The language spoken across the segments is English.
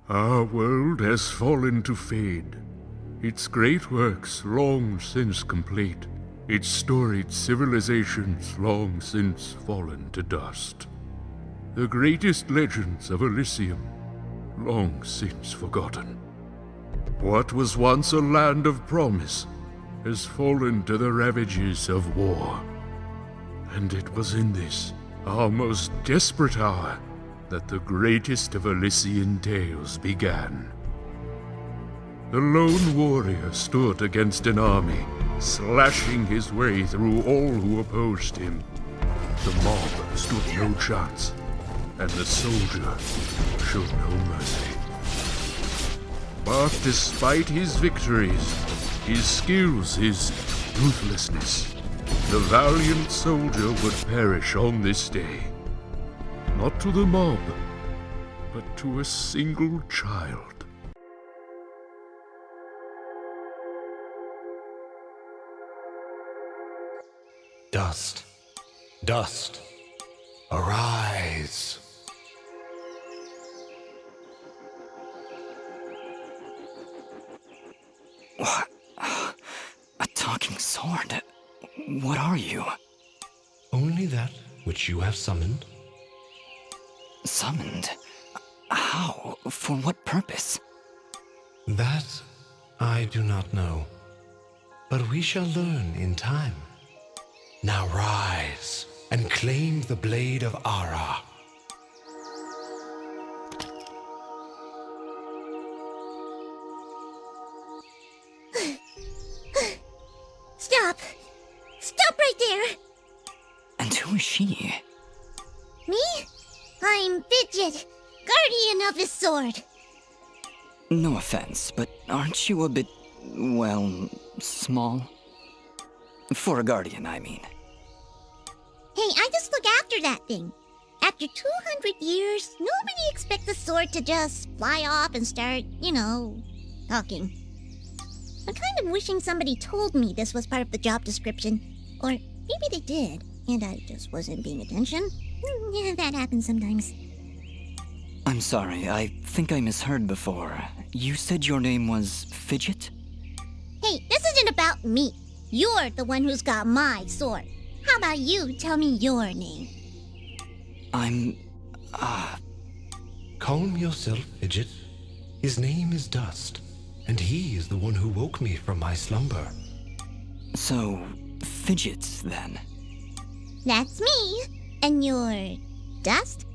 Our world has fallen to fade, its great works long since complete, its storied civilizations long since fallen to dust. The greatest legends of Elysian long since forgotten. What was once a land of promise has fallen to the ravages of war. And it was in this, our most desperate hour, that the greatest of Elysian tales began. The lone warrior stood against an army, slashing his way through all who opposed him. The mob stood no chance, and the soldier showed no mercy. But despite his victories, his skills, his ruthlessness, the valiant soldier would perish on this day. Not to the mob, but to a single child. Dust, dust, arise. What? A talking sword? What are you? Only that which you have summoned. Summoned? How? For what purpose? That I do not know, but we shall learn in time. Now rise and claim the blade of Ara. Stop! Stop right there! And who is she? Me? I'm Fidget, guardian of his sword. No offense, but aren't you a bit, well, small? For a guardian, I mean. Hey, I just look after that thing. After 200 years, nobody expects the sword to just fly off and start, talking. I'm kind of wishing somebody told me this was part of the job description. Or maybe they did, and I just wasn't paying attention. Yeah, that happens sometimes. I'm sorry, I think I misheard before. You said your name was Fidget? Hey, this isn't about me. You're the one who's got my sword. How about you tell me your name? I'm... Calm yourself, Fidget. His name is Dust, and he is the one who woke me from my slumber. So, Fidget, then? That's me. And you're Dust?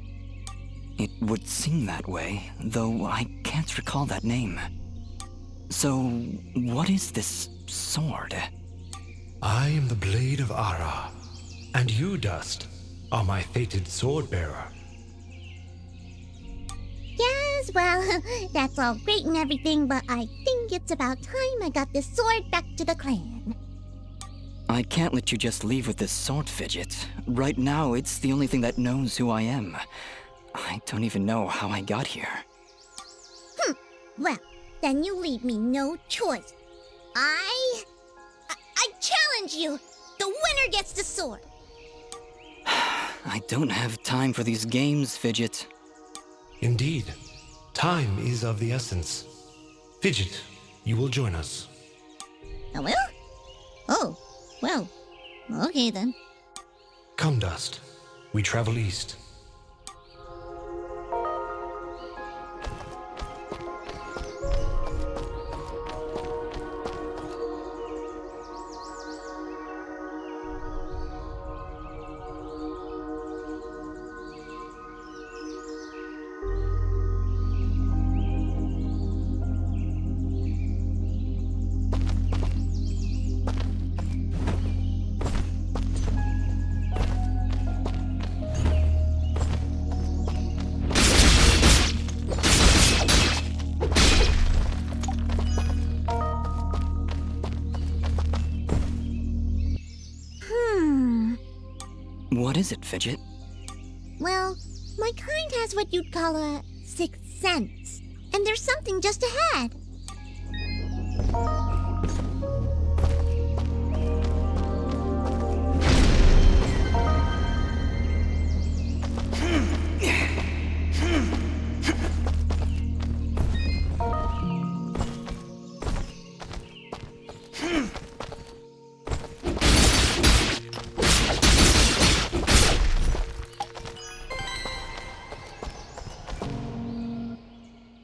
It would seem that way, though I can't recall that name. So, what is this sword? I am the blade of Ara, and you, Dust, are my fated sword-bearer. Yes, well, that's all great and everything, but I think it's about time I got this sword back to the clan. I can't let you just leave with this sword, Fidget. Right now, it's the only thing that knows who I am. I don't even know how I got here. Well, then you leave me no choice. I challenge you! The winner gets the sword! I don't have time for these games, Fidget. Indeed, time is of the essence. Fidget, you will join us. I will? Oh, well, okay then. Come, Dust. We travel east. What is it, Fidget? Well, my kind has what you'd call a sixth sense. And there's something just ahead.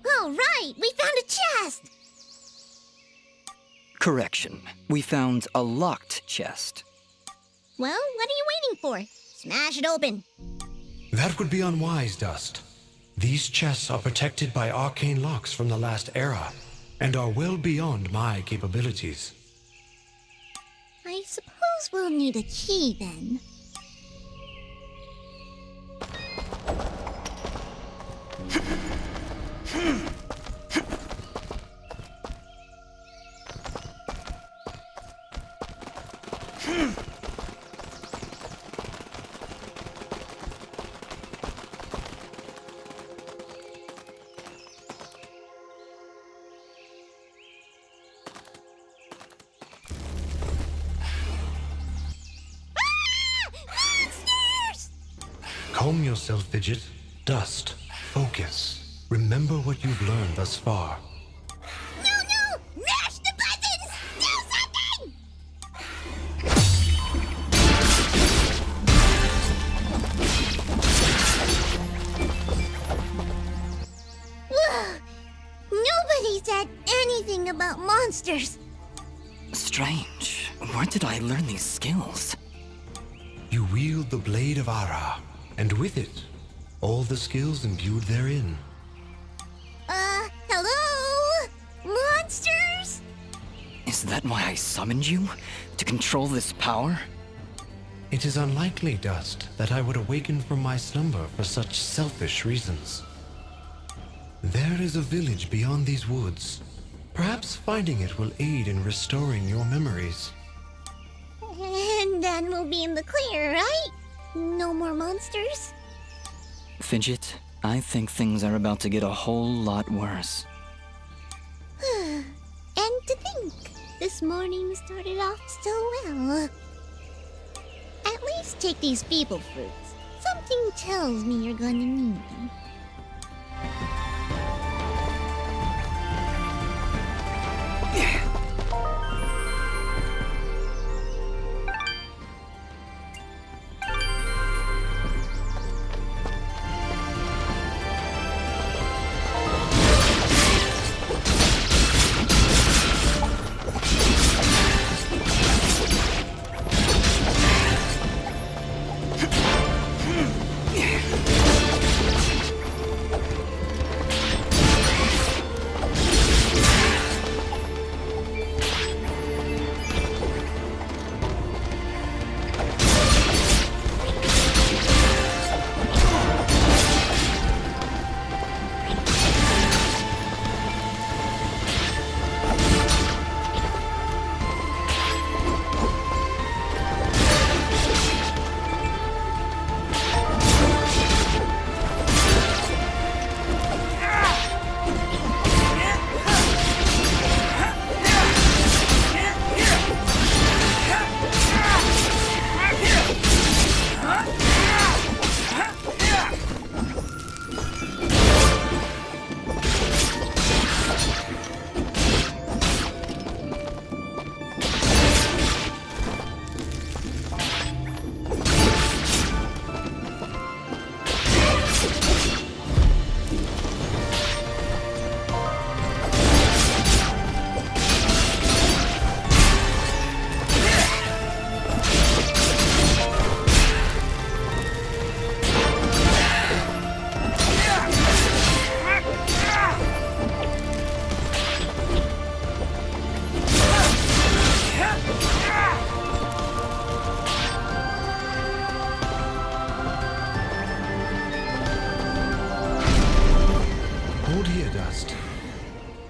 All right, we found a chest. Correction. We found a locked chest. Well, what are you waiting for? Smash it open. That would be unwise, Dust. These chests are protected by arcane locks from the last era, and are well beyond my capabilities. I suppose we'll need a key then. Monsters! Calm yourself, Fidget. Dust. Focus. Remember what you've learned thus far. No! Mash the buttons! Do something! Ugh. Nobody said anything about monsters. Strange. Where did I learn these skills? You wield the Blade of Ara, and with it, all the skills imbued therein. Hello? Monsters? Is that why I summoned you? To control this power? It is unlikely, Dust, that I would awaken from my slumber for such selfish reasons. There is a village beyond these woods. Perhaps finding it will aid in restoring your memories. And then we'll be in the clear, right? No more monsters? Fidget, I think things are about to get a whole lot worse. And to think, this morning started off so well. At least take these feeble fruits. Something tells me you're gonna need them.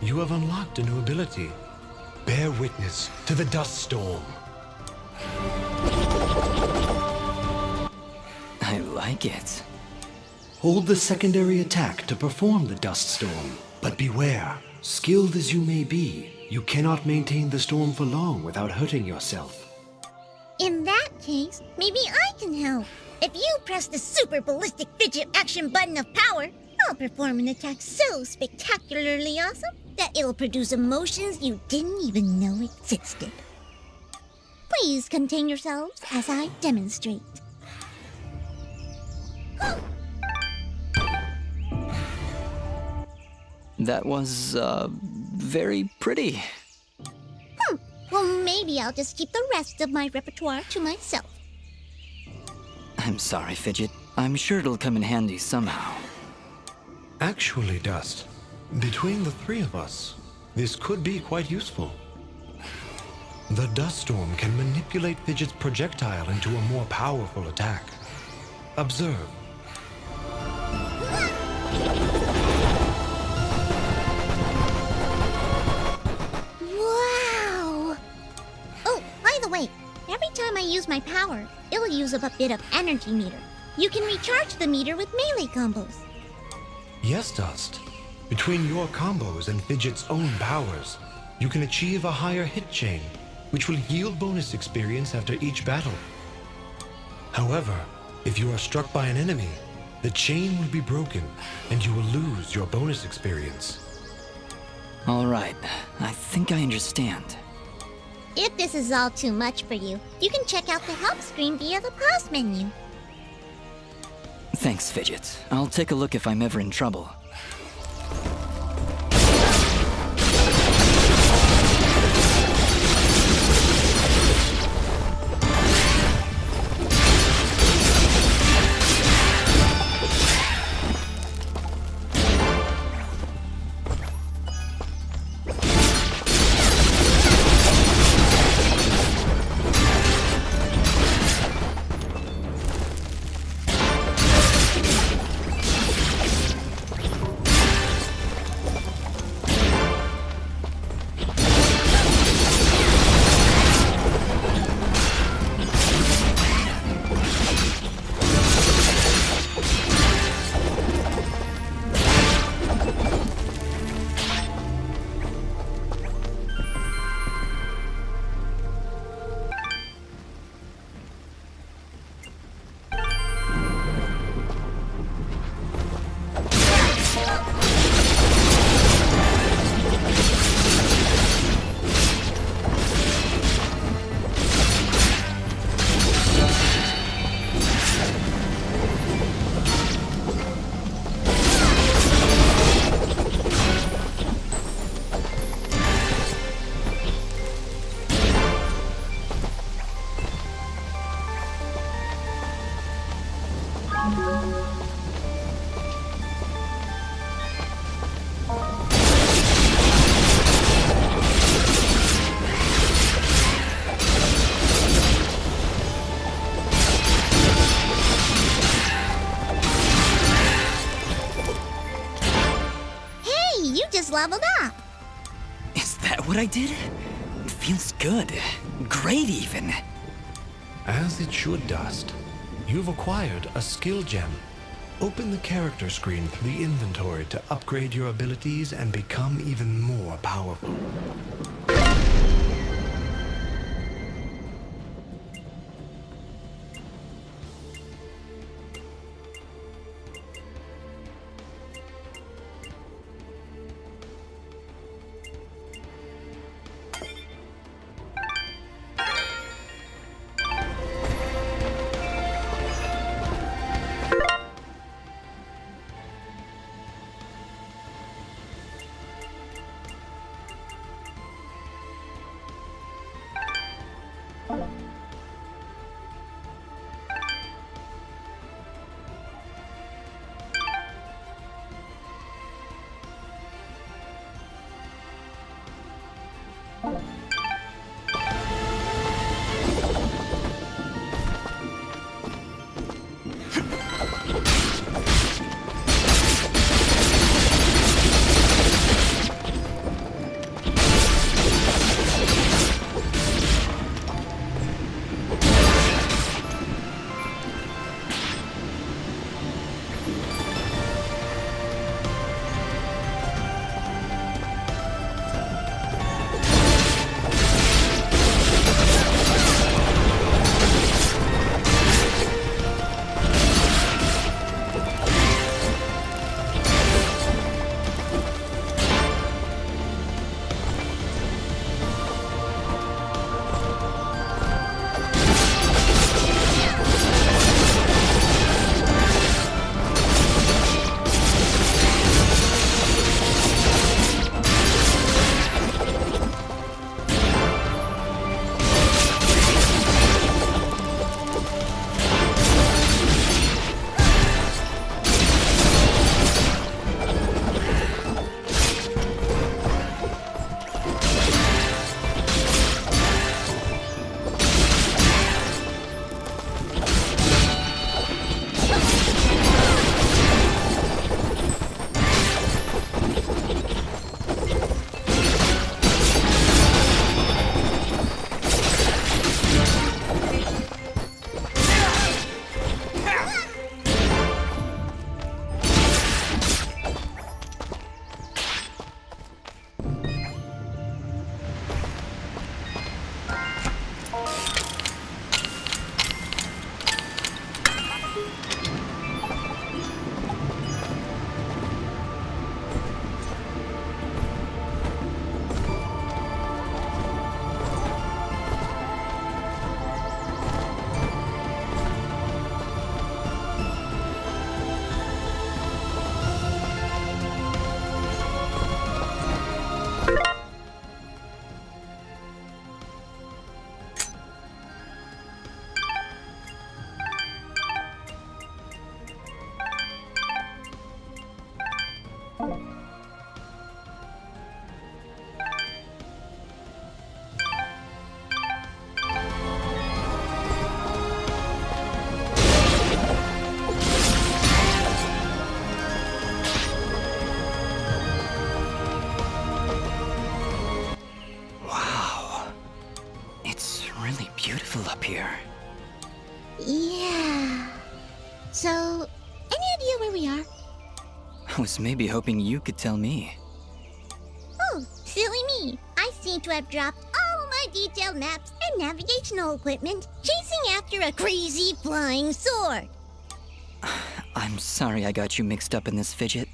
You have unlocked a new ability. Bear witness to the dust storm. like it. Hold the secondary attack to perform the dust storm. But beware, skilled as you may be, you cannot maintain the storm for long without hurting yourself. In that case, maybe I can help. If you press the super ballistic fidget action button of power, I'll perform an attack so spectacularly awesome that it'll produce emotions you didn't even know existed. Please contain yourselves as I demonstrate. That was, very pretty. Well, maybe I'll just keep the rest of my repertoire to myself. I'm sorry, Fidget. I'm sure it'll come in handy somehow. Actually, Dust, between the three of us, this could be quite useful. The dust storm can manipulate Fidget's projectile into a more powerful attack. Observe. Wow! Oh, by the way, every time I use my power, it'll use up a bit of energy meter. You can recharge the meter with melee combos. Yes, Dust. Between your combos and Fidget's own powers, you can achieve a higher hit chain, which will yield bonus experience after each battle. However, if you are struck by an enemy, the chain will be broken and you will lose your bonus experience. All right, I think I understand. If this is all too much for you, you can check out the help screen via the pause menu. Thanks, Fidget. I'll take a look if I'm ever in trouble. Leveled up. Is that what I did? It feels good. Great, even. As it should, Dust. You've acquired a skill gem. Open the character screen through the inventory to upgrade your abilities and become even more powerful. Really beautiful up here. Yeah. So, any idea where we are? I was maybe hoping you could tell me. Oh, silly me. I seem to have dropped all my detailed maps and navigational equipment chasing after a crazy flying sword. I'm sorry I got you mixed up in this fidget.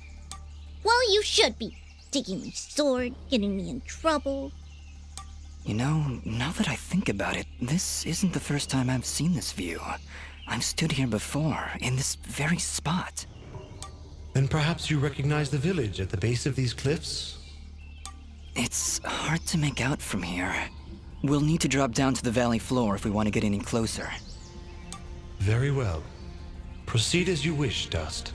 Well, you should be. Taking my sword, getting me in trouble. You know, now that I think about it, this isn't the first time I've seen this view. I've stood here before, in this very spot. Then perhaps you recognize the village at the base of these cliffs? It's hard to make out from here. We'll need to drop down to the valley floor if we want to get any closer. Very well. Proceed as you wish, Dust.